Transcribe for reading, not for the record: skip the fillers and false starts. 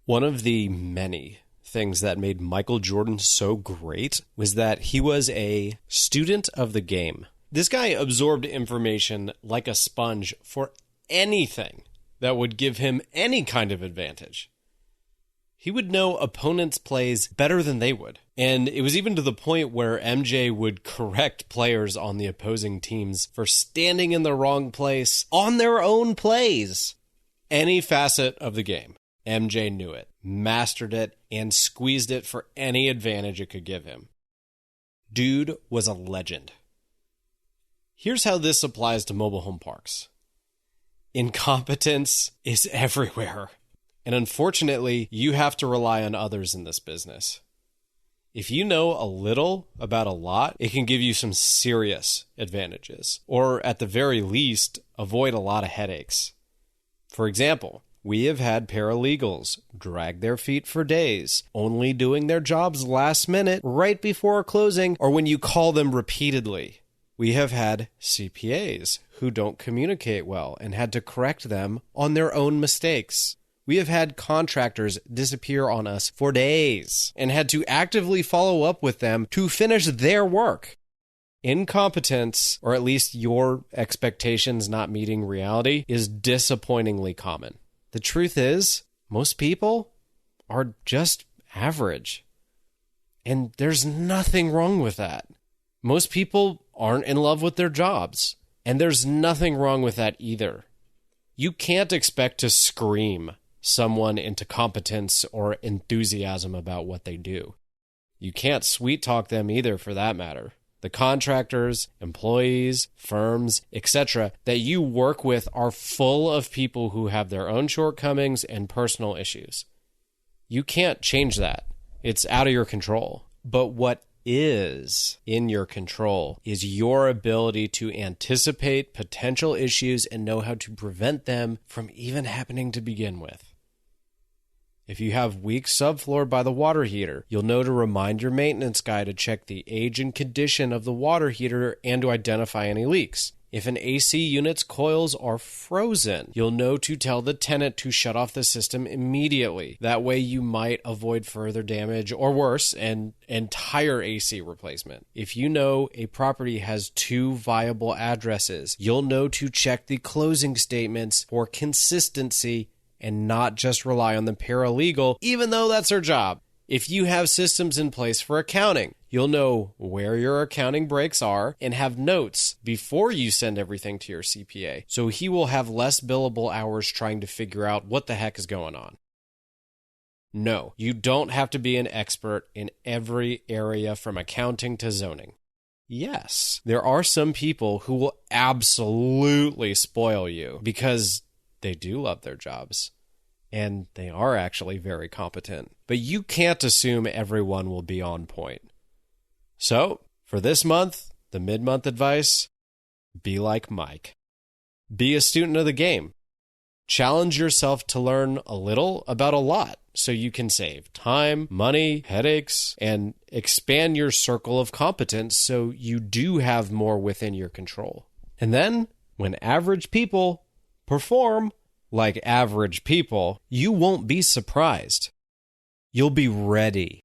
One of the many things that made Michael Jordan so great was that he was a student of the game. This guy absorbed information like a sponge for anything that would give him any kind of advantage. He would know opponents' plays better than they would. And it was even to the point where MJ would correct players on the opposing teams for standing in the wrong place on their own plays. Any facet of the game, MJ knew it, mastered it, and squeezed it for any advantage it could give him. Dude was a legend. Here's how this applies to mobile home parks. Incompetence is everywhere. And unfortunately, you have to rely on others in this business. If you know a little about a lot, it can give you some serious advantages, or at the very least, avoid a lot of headaches. For example, we have had paralegals drag their feet for days, only doing their jobs last minute, right before closing, or when you call them repeatedly. We have had CPAs who don't communicate well and had to correct them on their own mistakes. We have had contractors disappear on us for days and had to actively follow up with them to finish their work. Incompetence, or at least your expectations not meeting reality, is disappointingly common. The truth is, most people are just average. And there's nothing wrong with that. Most people aren't in love with their jobs, and there's nothing wrong with that either. You can't expect to scream someone into competence or enthusiasm about what they do. You can't sweet talk them either, for that matter. The contractors, employees, firms, etc. that you work with are full of people who have their own shortcomings and personal issues. You can't change that. It's out of your control. But what is in your control is your ability to anticipate potential issues and know how to prevent them from even happening to begin with. If you have weak subfloor by the water heater, you'll know to remind your maintenance guy to check the age and condition of the water heater and to identify any leaks. If an AC unit's coils are frozen, you'll know to tell the tenant to shut off the system immediately. That way you might avoid further damage or worse, an entire AC replacement. If you know a property has 2 viable addresses, you'll know to check the closing statements for consistency and not just rely on the paralegal, even though that's their job. If you have systems in place for accounting, you'll know where your accounting breaks are and have notes before you send everything to your CPA, so he will have less billable hours trying to figure out what the heck is going on. No, you don't have to be an expert in every area from accounting to zoning. Yes, there are some people who will absolutely spoil you because they do love their jobs. And they are actually very competent. But you can't assume everyone will be on point. So, for this month, the mid-month advice, be like Mike. Be a student of the game. Challenge yourself to learn a little about a lot so you can save time, money, headaches, and expand your circle of competence so you do have more within your control. And then, when average people perform like average people, you won't be surprised. You'll be ready